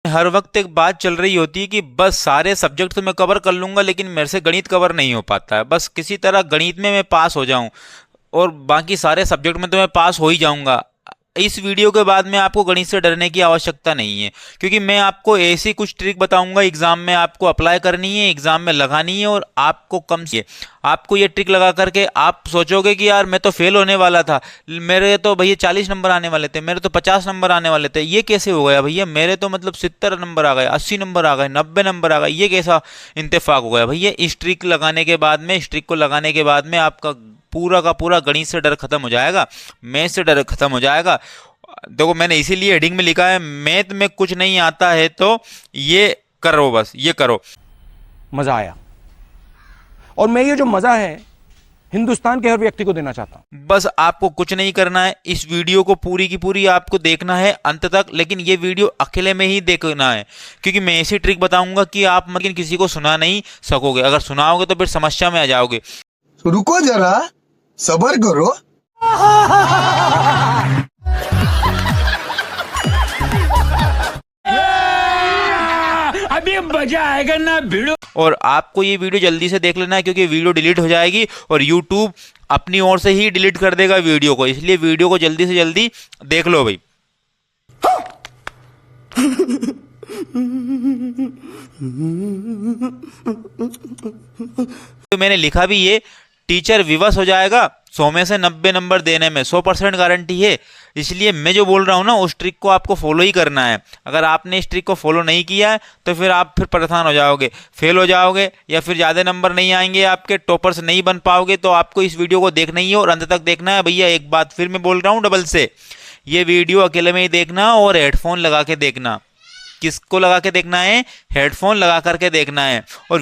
हर वक्त एक बात चल रही होती है कि बस सारे सब्जेक्ट तो मैं कवर कर लूंगा, लेकिन मेरे से गणित कवर नहीं हो पाता है। बस किसी तरह गणित में मैं पास हो जाऊं और बाकी सारे सब्जेक्ट में तो मैं पास हो ही जाऊंगा। इस वीडियो के बाद में आपको गणित से डरने की आवश्यकता नहीं है, क्योंकि मैं आपको ऐसी कुछ ट्रिक बताऊंगा एग्जाम में आपको अप्लाई करनी है, एग्जाम में लगानी है, और आपको कम से आपको ये ट्रिक लगा करके आप सोचोगे कि यार मैं तो फेल होने वाला था, मेरे तो भैया 40 नंबर आने वाले थे, मेरे तो 50 नंबर आने वाले थे, ये कैसे हो गया भैया, मेरे तो मतलब 70 नंबर आ गए, 80 नंबर आ गए, 90 नंबर आ गए, ये कैसा इंतफाक हो गया भैया। इस ट्रिक लगाने के बाद में, इस ट्रिक को लगाने के बाद में आपका पूरा का पूरा गणित से डर खत्म हो जाएगा, मैथ से डर खत्म हो जाएगा। देखो मैंने इसीलिए हेडिंग में लिखा है, मैथ में कुछ नहीं आता है तो ये करो, बस ये करो। मजा आया, और मैं ये जो मजा है हिंदुस्तान के हर व्यक्ति को देना चाहता हूं। बस आपको कुछ नहीं करना है, इस वीडियो को पूरी की पूरी आपको देखना है अंत तक, लेकिन ये वीडियो अकेले में ही देखना है, क्योंकि मैं ऐसी ट्रिक बताऊंगा कि आप मतलब किसी को सुना नहीं सकोगे। अगर सुनाओगे तो फिर समस्या में आ जाओगे। रुको जरा, सबर करो। अभी मजा आएगा ना भिड़ो। और आपको ये वीडियो जल्दी से देख लेना है, क्योंकि वीडियो डिलीट हो जाएगी और यूट्यूब अपनी ओर से ही डिलीट कर देगा वीडियो को, इसलिए वीडियो को जल्दी से जल्दी देख लो भाई। तो मैंने लिखा भी ये, टीचर विवश हो जाएगा 100 में से 90 नंबर देने में, 100% गारंटी है। इसलिए मैं जो बोल रहा हूँ ना, उस ट्रिक को आपको फॉलो ही करना है। अगर आपने इस ट्रिक को फॉलो नहीं किया है तो फिर आप फिर परेशान हो जाओगे, फेल हो जाओगे, या फिर ज़्यादा नंबर नहीं आएंगे आपके, टॉपर्स नहीं बन पाओगे। तो आपको इस वीडियो को देखना ही है और अंत तक देखना है भैया। एक बात फिर मैं बोल रहा हूँ डबल से, ये वीडियो अकेले में ही देखना और हेडफोन लगा के देखना। किसको लगा के देखना है? हेडफोन लगा करके देखना है। और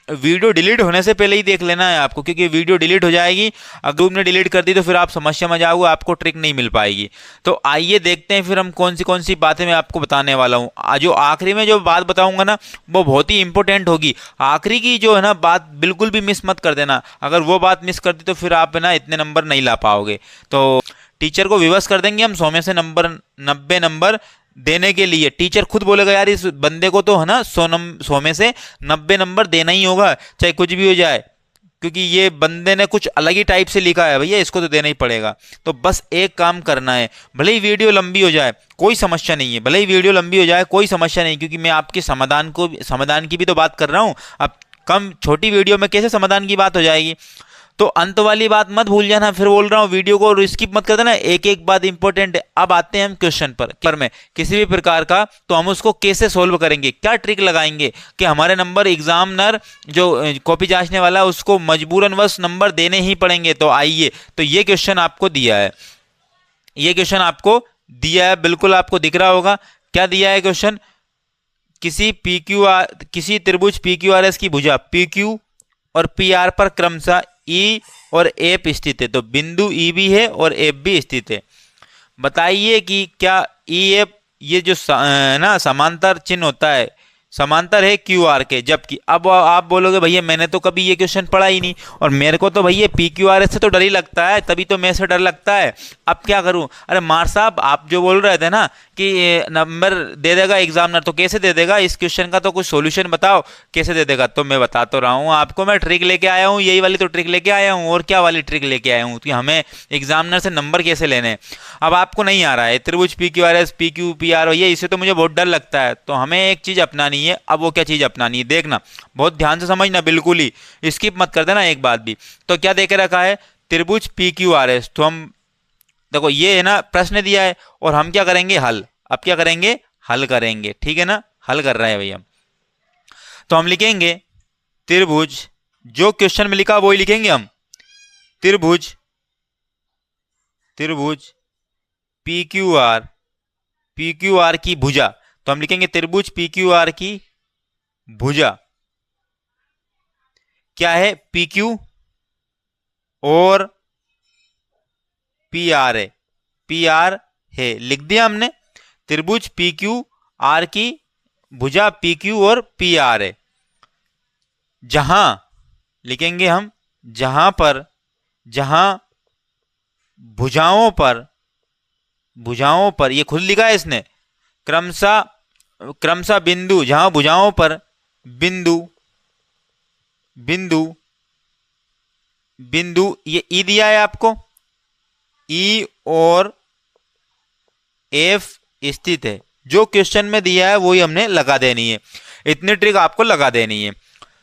वीडियो डिलीट होने से पहले ही देख लेना है आपको, क्योंकि वीडियो डिलीट हो जाएगी। अगर तुमने डिलीट कर दी तो फिर आप समस्या में जाओगे, आपको ट्रिक नहीं मिल पाएगी। तो आइए देखते हैं फिर हम कौन सी बातें मैं आपको बताने वाला हूँ। जो आखिरी में जो बात बताऊंगा ना, वो बहुत ही इंपॉर्टेंट होगी। आखिरी की जो है ना बात, बिल्कुल भी मिस मत कर देना। अगर वो बात मिस कर दी तो फिर आप ना इतने नंबर नहीं ला पाओगे। तो टीचर को विवश कर देंगे हम 100 में से 90 नंबर देने के लिए। टीचर खुद बोलेगा यार इस बंदे को तो है ना 100 में से 90 नंबर देना ही होगा, चाहे कुछ भी हो जाए, क्योंकि ये बंदे ने कुछ अलग ही टाइप से लिखा है भैया, इसको तो देना ही पड़ेगा। तो बस एक काम करना है, भले ही वीडियो लंबी हो जाए कोई समस्या नहीं है, भले ही वीडियो लंबी हो जाए कोई समस्या नहीं, क्योंकि मैं आपके समाधान की भी तो बात कर रहा हूँ। अब कम छोटी वीडियो में कैसे समाधान की बात हो जाएगी? तो अंत वाली बात मत भूल जाना, फिर बोल रहा हूँ वीडियो को स्किप मत कर देना, एक एक बात इंपॉर्टेंट है। अब आते हैं हम क्वेश्चन पर में किसी भी प्रकार का, तो हम उसको कैसे सोल्व करेंगे, क्या ट्रिक लगाएंगे कि हमारे नंबर एग्जामिनर जो कॉपी जांचने वाला है उसको मजबूरनवश नंबर देने ही पड़ेंगे। तो आइए, तो ये क्वेश्चन आपको दिया है, ये क्वेश्चन आपको दिया है, बिल्कुल आपको दिख रहा होगा क्या दिया है क्वेश्चन। किसी त्रिभुज PQRS की भुजा PQ और PR पर क्रमशः E और F स्थित है। तो बिंदु E भी है और F भी स्थित है। बताइए कि क्या EF ये जो ना समांतर चिन्ह होता है, समांतर है QR के, जबकि अब आप बोलोगे भैया मैंने तो कभी ये क्वेश्चन पढ़ा ही नहीं, और मेरे को तो भैया PQRS से तो डर ही लगता है, तभी तो मैं से डर लगता है। अब क्या करूं? अरे मार साहब, आप जो बोल रहे थे ना कि नंबर दे देगा एग्जामिनर, तो कैसे दे देगा? इस क्वेश्चन का तो कुछ सॉल्यूशन बताओ, कैसे दे देगा? तो मैं बता तो रहा हूँ आपको, मैं ट्रिक लेके आया हूँ, यही वाली तो ट्रिक लेके आया हूँ। और क्या वाली ट्रिक लेके आया हूँ कि हमें एग्जामिनर से नंबर कैसे लेने हैं। अब आपको नहीं आ रहा है त्रिभुज PQRS PQ PR, ये इससे तो मुझे बहुत डर लगता है। तो हमें एक चीज अपनानी है। अब वो क्या चीज अपनानी है देखना, बहुत ध्यान से समझना, बिल्कुल ही स्किप मत कर देना एक बात भी। तो क्या देके रखा है? त्रिभुज PQRS। तो हम देखो ये है ना प्रश्न दिया है, और हम क्या करेंगे? हल। अब क्या करेंगे? हल करेंगे, ठीक है ना, हल कर रहे हैं भैया। तो हम लिखेंगे त्रिभुज, जो क्वेश्चन में लिखा वही लिखेंगे हम, त्रिभुज PQR की भुजा। तो हम लिखेंगे त्रिभुज PQR की भुजा क्या है? PQ और PR है, PR है, लिख दिया हमने। त्रिभुज PQR की भुजा PQ और PR है। जहां लिखेंगे हम, जहां भुजाओं पर, ये खुद लिखा है इसने, क्रमशः क्रमशः बिंदु, जहां भुजाओं पर बिंदु बिंदु बिंदु ये ई दिया है आपको, ई और एफ स्थित है। जो क्वेश्चन में दिया है वही हमने लगा देनी है, इतनी ट्रिक आपको लगा देनी है।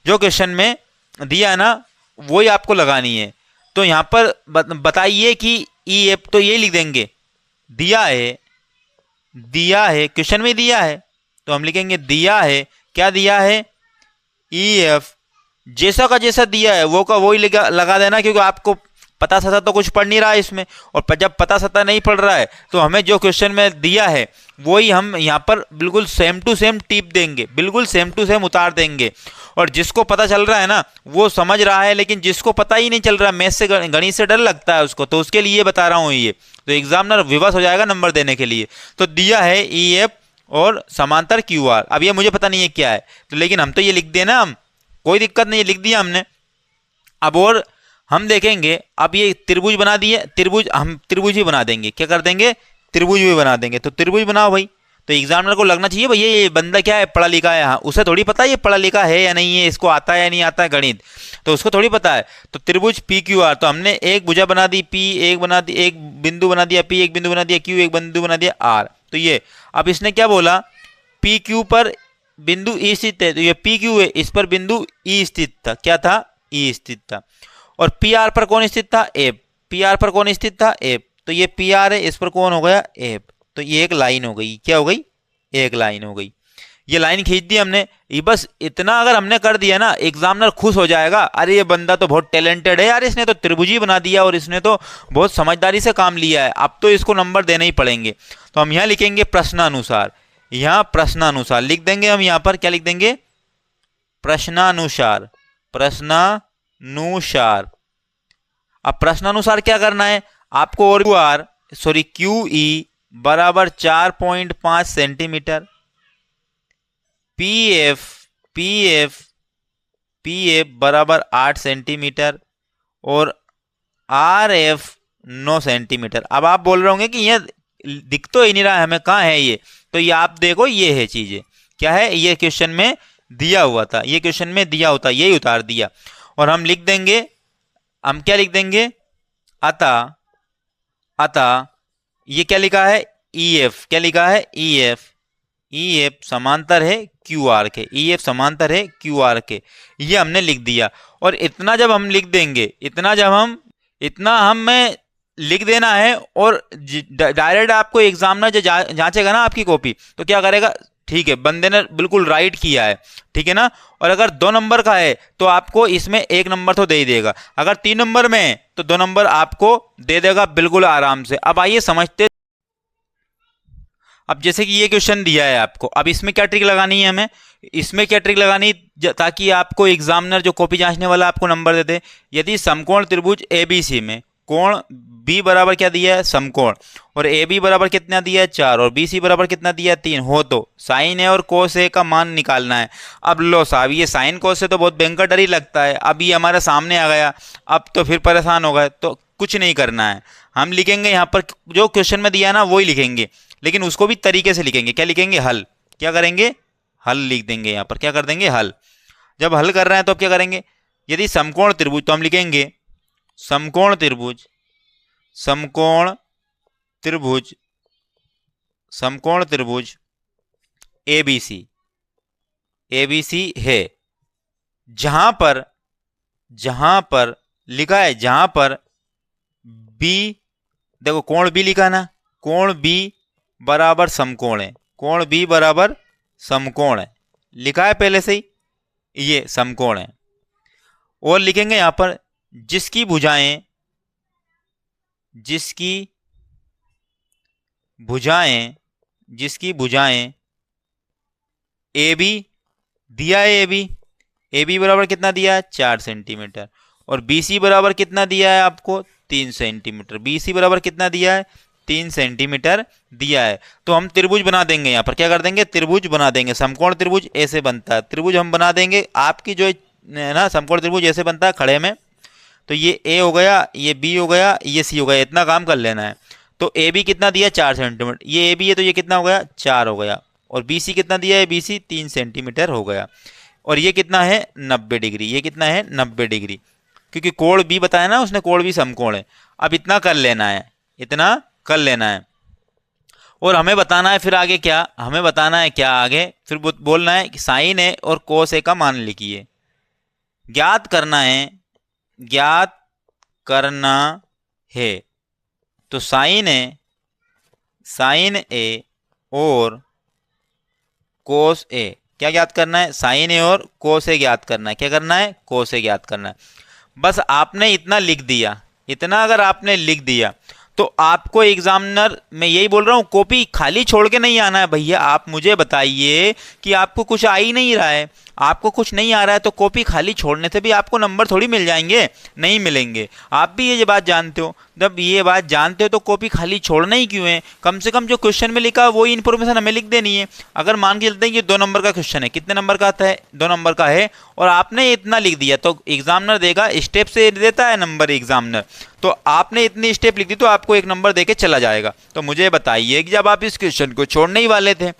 जो क्वेश्चन में दिया है ना वही आपको लगानी है। तो यहां पर बताइए कि ई एफ, तो ये लिख देंगे दिया है क्वेश्चन में दिया है, तो हम लिखेंगे दिया है, क्या दिया है, ई एफ। जैसा का जैसा दिया है वो का वही लगा देना, क्योंकि आपको पता सता तो कुछ पढ़ नहीं रहा है इसमें, और जब पता सता नहीं पढ़ रहा है तो हमें जो क्वेश्चन में दिया है वही हम यहाँ पर बिल्कुल सेम टू सेम टिप देंगे, बिल्कुल सेम टू सेम उतार देंगे। और जिसको पता चल रहा है ना वो समझ रहा है, लेकिन जिसको पता ही नहीं चल रहा, मैथ से गणित से डर लगता है उसको, तो उसके लिए बता रहा हूँ ये, तो एग्जामिनर विवश हो जाएगा नंबर देने के लिए। तो दिया है ई एफ और समांतर क्यू आर। अब ये मुझे पता नहीं है क्या है, तो लेकिन हम तो ये लिख देना, हम कोई दिक्कत नहीं, लिख दिया हमने। अब और हम देखेंगे, अब ये त्रिभुज बना दिए, त्रिभुज हम त्रिभुज ही बना देंगे, क्या कर देंगे, त्रिभुज भी बना देंगे। तो त्रिभुज बनाओ भाई, तो एग्जामिनर को लगना चाहिए भैया ये बंदा क्या है, पढ़ा लिखा है। हाँ, उसे थोड़ी पता है ये पढ़ा लिखा है या नहीं है, इसको आता है या नहीं आता है गणित, तो उसको थोड़ी पता है। तो त्रिभुज पी क्यू आर, तो हमने एक भुजा बना दी पी, एक बना दी, एक बिंदु बना दिया पी, एक बिंदु बना दिया क्यू, एक बिंदु बना दिया आर। तो ये अब इसने क्या बोला, पी क्यू पर बिंदु ई स्थित है, तो ये पी क्यू है, इस पर बिंदु ई स्थित था, क्या था, ई स्थित था। और पी आर पर कौन स्थित था, एफ, पी आर पर कौन स्थित था, एफ, तो ये पी आर है, इस पर कौन हो गया, एफ। तो ये एक लाइन हो गई, क्या हो गई, एक लाइन हो गई। ये लाइन खींच दी हमने, ये बस इतना अगर हमने कर दिया ना एग्जामिनर खुश हो जाएगा, अरे ये बंदा तो बहुत टैलेंटेड है यार, इसने तो त्रिभुज ही बना दिया और इसने तो बहुत समझदारी से काम लिया है, अब तो इसको नंबर देने ही पड़ेंगे। तो हम यहाँ लिखेंगे प्रश्नानुसार, यहाँ प्रश्नानुसार लिख देंगे हम, यहाँ पर क्या लिख देंगे, प्रश्नानुसार, प्रश्नानुसार। अब प्रश्नानुसार क्या करना है आपको, और आर सॉरी क्यू ई बराबर 4.5 सेंटीमीटर, पी एफ बराबर 8 सेंटीमीटर और आर एफ 9 सेंटीमीटर। अब आप बोल रहे होंगे कि ये दिख तो ही नहीं रहा है हमें, कहाँ है ये, तो ये आप देखो ये है चीजें, क्या है, ये क्वेश्चन में दिया हुआ था, ये क्वेश्चन में दिया होता, यही उतार दिया। और हम लिख देंगे, हम क्या लिख देंगे, अतः ये क्या लिखा है, ई एफ, क्या लिखा है, ई एफ समांतर है क्यू आर के, ई एफ समांतर है क्यू आर के, ये हमने लिख दिया। और इतना जब हम लिख देंगे, इतना हमें लिख देना है, और डायरेक्ट आपको एग्जामिनर जो जांचेगा ना आपकी कॉपी, तो क्या करेगा, ठीक है बंदे ने बिल्कुल राइट किया है, ठीक है ना। और अगर 2 नंबर का है तो आपको इसमें 1 नंबर तो दे ही देगा, अगर 3 नंबर में है तो 2 नंबर आपको दे देगा बिल्कुल आराम से। अब आइए समझते, अब जैसे कि ये क्वेश्चन दिया है आपको, अब इसमें क्या ट्रिक लगानी है हमें, इसमें क्या ट्रिक लगानी ताकि आपको एग्जामिनर जो कॉपी जांचने वाला आपको नंबर दे दे। यदि समकोण त्रिभुज एबीसी में कोण बी बराबर क्या दिया है, समकोण, और ए बी बराबर कितना दिया है 4, और बी सी बराबर कितना दिया है 3 हो, तो साइन ए और कोस ए का मान निकालना है। अब लो साहब, ये साइन कोस से तो बहुत भयंकर डर ही लगता है, अब ये हमारे सामने आ गया, अब तो फिर परेशान हो गए। तो कुछ नहीं करना है, हम लिखेंगे यहाँ पर जो क्वेश्चन में दिया है ना वही लिखेंगे, लेकिन उसको भी तरीके से लिखेंगे, क्या लिखेंगे, हल, क्या करेंगे, हल लिख देंगे यहाँ पर, क्या कर देंगे, हल। जब हल कर रहे हैं तो अब क्या करेंगे, यदि समकोण त्रिभुज, तो हम लिखेंगे समकोण त्रिभुज, समकोण त्रिभुज, समकोण त्रिभुज एबीसी, एबीसी है, जहां पर लिखा है, जहां पर बी, देखो कोण बी लिखा ना, कोण बी बराबर समकोण है, कोण बी बराबर समकोण है, लिखा है पहले से ही, ये समकोण है। और लिखेंगे यहां पर जिसकी भुजाएं ए बी दिया है, ए बी बराबर कितना दिया है 4 सेंटीमीटर, और बी सी बराबर कितना दिया है आपको 3 सेंटीमीटर, बी सी बराबर कितना दिया है 3 सेंटीमीटर दिया है। तो हम त्रिभुज बना देंगे, यहाँ पर क्या कर देंगे, त्रिभुज बना देंगे। समकोण त्रिभुज ऐसे बनता है, त्रिभुज हम बना देंगे, आपकी जो है ना समकोण त्रिभुज ऐसे बनता है खड़े में, तो ये ए हो गया, ये बी हो गया, ये सी हो गया, इतना काम कर लेना है। तो ए बी कितना दिया 4 सेंटीमीटर, ये ए बी है तो ये कितना हो गया 4 हो गया, और BC कितना दिया है, BC 3 सेंटीमीटर हो गया। और ये कितना है 90 डिग्री, ये कितना है 90 डिग्री, क्योंकि कोण B बताया ना उसने, कोण B समकोण है। अब इतना कर लेना है, इतना कर लेना है। और हमें बताना है फिर आगे क्या, हमें बताना है क्या आगे, फिर बोलना है कि साइन ए और कोस ए का मान लिखिए, ज्ञात करना है, ज्ञात करना है। तो साइन ए और कोस ए क्या ज्ञात करना है, साइन ए और कोस ए ज्ञात करना है। क्या करना है, कोस ए ज्ञात करना है। बस आपने इतना लिख दिया, इतना अगर आपने लिख दिया तो आपको एग्जामिनर, मैं यही बोल रहा हूं, कॉपी खाली छोड़ के नहीं आना है भैया। आप मुझे बताइए कि आपको कुछ आ ही नहीं रहा है, आपको कुछ नहीं आ रहा है तो कॉपी खाली छोड़ने से भी आपको नंबर थोड़ी मिल जाएंगे, नहीं मिलेंगे। आप भी ये बात जानते हो, जब ये बात जानते हो तो कॉपी खाली छोड़ना ही क्यों है। कम से कम जो क्वेश्चन में लिखा है वही इन्फॉर्मेशन हमें लिख देनी है। अगर मान के चलते हैं कि 2 नंबर का क्वेश्चन है, कितने नंबर का आता है, 2 नंबर का है, और आपने इतना लिख दिया तो एग्जामिनर देगा, स्टेप से देता है नंबर एग्जामिनर, तो आपने इतनी स्टेप लिख दी तो आपको 1 नंबर देके चला जाएगा। तो मुझे बताइए कि जब आप इस क्वेश्चन को छोड़ने ही वाले थे,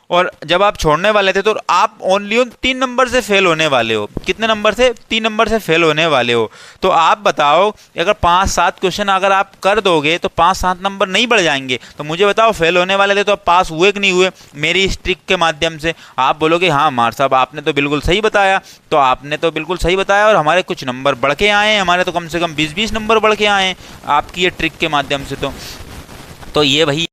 और जब आप छोड़ने वाले थे तो आप ओनली 3 नंबर से फेल होने वाले हो। कितने नंबर से, 3 नंबर से फेल होने वाले हो। तो आप बताओ, अगर 5-7 क्वेश्चन अगर आप कर दोगे तो 5-7 नंबर नहीं बढ़ जाएंगे। तो मुझे बताओ, फेल होने वाले थे तो आप पास हुए कि नहीं हुए मेरी इस ट्रिक के माध्यम से। आप बोलोगे हाँ मार साहब आपने तो बिल्कुल सही बताया, तो आपने तो बिल्कुल सही बताया और हमारे कुछ नंबर बढ़ के आए हैं, हमारे तो कम से कम 20-20 नंबर बढ़ के आए हैं आपकी ये ट्रिक के माध्यम से। तो ये भाई